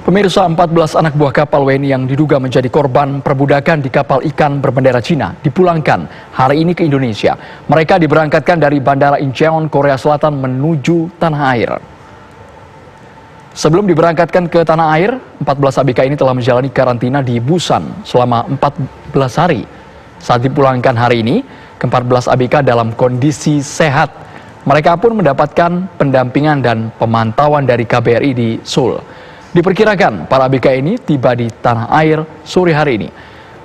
Pemirsa, 14 anak buah kapal WNI yang diduga menjadi korban perbudakan di kapal ikan berbendera Cina dipulangkan hari ini ke Indonesia. Mereka diberangkatkan dari Bandara Incheon, Korea Selatan menuju tanah air. Sebelum diberangkatkan ke tanah air, 14 ABK ini telah menjalani karantina di Busan selama 14 hari. Saat dipulangkan hari ini, ke-14 ABK dalam kondisi sehat. Mereka pun mendapatkan pendampingan dan pemantauan dari KBRI di Seoul. Diperkirakan para ABK ini tiba di tanah air sore hari ini.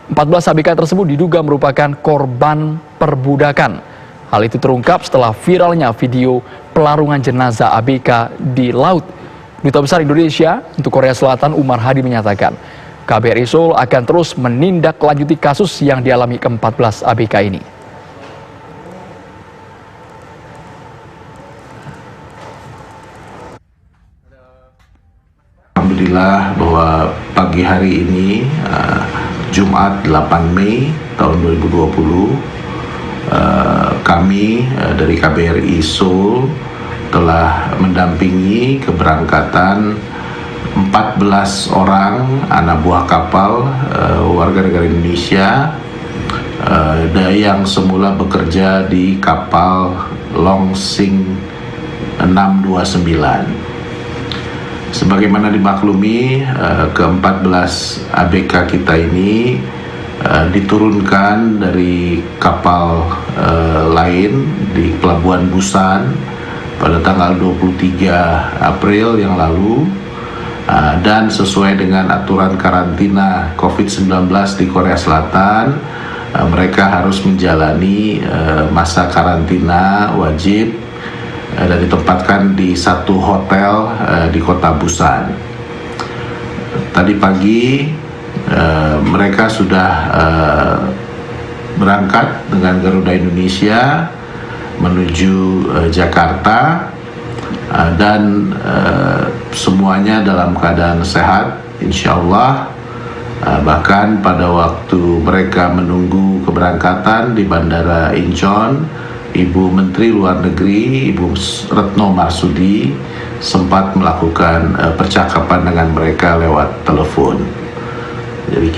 14 ABK tersebut diduga merupakan korban perbudakan. Hal itu terungkap setelah viralnya video pelarungan jenazah ABK di laut. Duta Besar Indonesia untuk Korea Selatan Umar Hadi menyatakan, KBRI Seoul akan terus menindaklanjuti kasus yang dialami ke-14 ABK ini. Alhamdulillah bahwa pagi hari ini Jumat 8 Mei tahun 2020 kami dari KBRI Seoul telah mendampingi keberangkatan 14 orang anak buah kapal warga negara Indonesia yang semula bekerja di kapal Longsing 629. Sebagaimana dimaklumi, ke-14 ABK kita ini diturunkan dari kapal lain di Pelabuhan Busan pada tanggal 23 April yang lalu, dan sesuai dengan aturan karantina COVID-19 di Korea Selatan, mereka harus menjalani masa karantina wajib dan ditempatkan di satu hotel di kota Busan. Tadi pagi mereka sudah berangkat dengan Garuda Indonesia menuju Jakarta, dan semuanya dalam keadaan sehat insya Allah. Bahkan pada waktu mereka menunggu keberangkatan di Bandara Incheon, Ibu Menteri Luar Negeri, Ibu Retno Marsudi, sempat melakukan percakapan dengan mereka lewat telepon. Jadi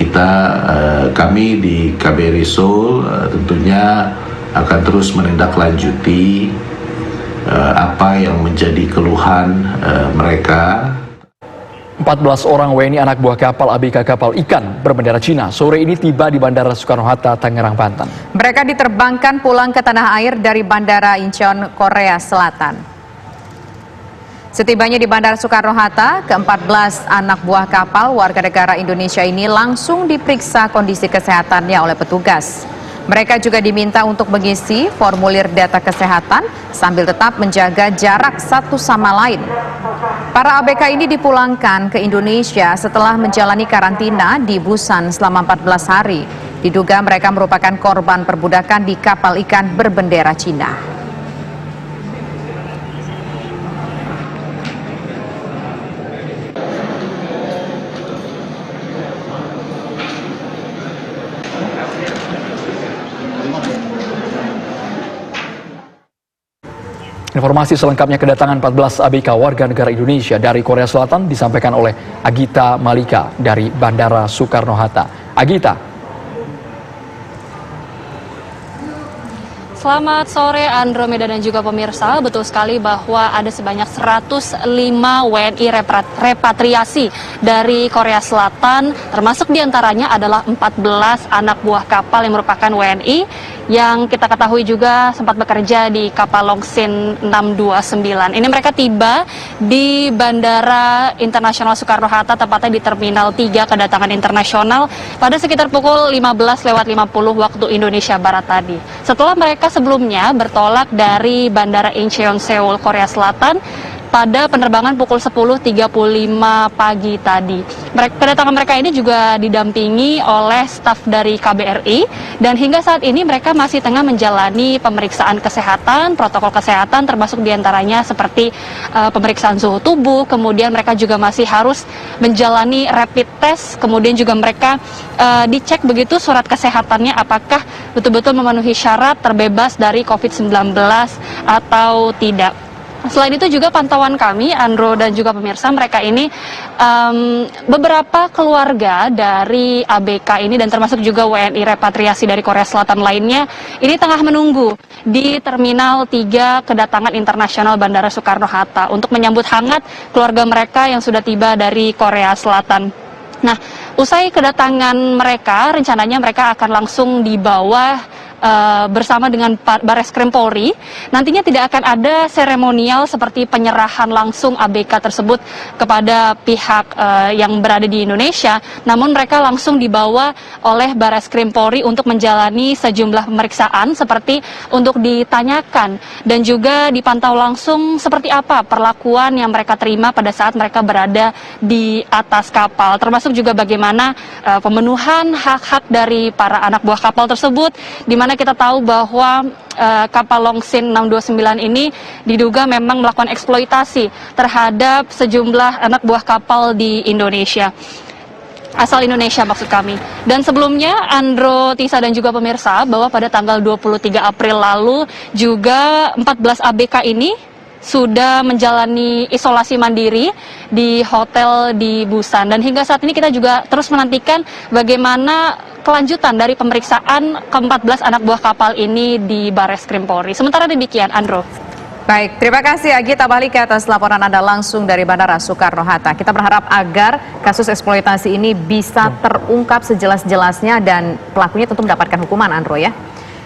kami di KBRI Seoul tentunya akan terus menindaklanjuti apa yang menjadi keluhan mereka. 14 orang WNI anak buah kapal ABK kapal ikan berbendera Cina sore ini tiba di Bandara Soekarno-Hatta, Tangerang, Banten. Mereka diterbangkan pulang ke tanah air dari Bandara Incheon, Korea Selatan. Setibanya di Bandara Soekarno-Hatta, ke-14 anak buah kapal warga negara Indonesia ini langsung diperiksa kondisi kesehatannya oleh petugas. Mereka juga diminta untuk mengisi formulir data kesehatan sambil tetap menjaga jarak satu sama lain. Para ABK ini dipulangkan ke Indonesia setelah menjalani karantina di Busan selama 14 hari. Diduga mereka merupakan korban perbudakan di kapal ikan berbendera Cina. Informasi selengkapnya kedatangan 14 ABK warga negara Indonesia dari Korea Selatan disampaikan oleh Agita Malika dari Bandara Soekarno-Hatta. Agita. Selamat sore Andromeda dan juga pemirsa. Betul sekali bahwa ada sebanyak 105 WNI repatriasi dari Korea Selatan, termasuk diantaranya adalah 14 anak buah kapal yang merupakan WNI yang kita ketahui juga sempat bekerja di kapal Longsing 629. Ini mereka tiba di Bandara Internasional Soekarno-Hatta, tepatnya di Terminal 3 Kedatangan Internasional pada sekitar pukul 15:50 waktu Indonesia Barat tadi. Setelah mereka sebelumnya bertolak dari Bandara Incheon, Seoul, Korea Selatan pada penerbangan pukul 10.35 pagi tadi. Kedatangan mereka ini juga didampingi oleh staf dari KBRI, dan hingga saat ini mereka masih tengah menjalani pemeriksaan kesehatan, protokol kesehatan, termasuk diantaranya seperti pemeriksaan suhu tubuh, kemudian mereka juga masih harus menjalani rapid test, kemudian juga mereka dicek begitu surat kesehatannya apakah betul-betul memenuhi syarat terbebas dari COVID-19 atau tidak. Selain itu juga pantauan kami, Andro dan juga pemirsa, mereka ini beberapa keluarga dari ABK ini dan termasuk juga WNI repatriasi dari Korea Selatan lainnya ini tengah menunggu di Terminal 3 Kedatangan Internasional Bandara Soekarno-Hatta untuk menyambut hangat keluarga mereka yang sudah tiba dari Korea Selatan. Nah, usai kedatangan mereka, rencananya mereka akan langsung dibawa bersama dengan Bareskrim Polri. Nantinya tidak akan ada seremonial seperti penyerahan langsung ABK tersebut kepada pihak yang berada di Indonesia, namun mereka langsung dibawa oleh Bareskrim Polri untuk menjalani sejumlah pemeriksaan seperti untuk ditanyakan dan juga dipantau langsung seperti apa perlakuan yang mereka terima pada saat mereka berada di atas kapal, termasuk juga bagaimana pemenuhan hak-hak dari para anak buah kapal tersebut, di mana kita tahu bahwa kapal Longsin 629 ini diduga memang melakukan eksploitasi terhadap sejumlah anak buah kapal di Indonesia. Asal Indonesia maksud kami. Dan sebelumnya Andro, Tisa dan juga pemirsa bahwa pada tanggal 23 April lalu juga 14 ABK ini sudah menjalani isolasi mandiri di hotel di Busan. Dan hingga saat ini kita juga terus menantikan bagaimana kelanjutan dari pemeriksaan ke-14 anak buah kapal ini di Bareskrim Polri. Sementara demikian, Andro. Baik, terima kasih Agita Balika atas laporan Anda langsung dari Bandara Soekarno-Hatta. Kita berharap agar kasus eksploitasi ini bisa terungkap sejelas-jelasnya dan pelakunya tentu mendapatkan hukuman, Andro ya.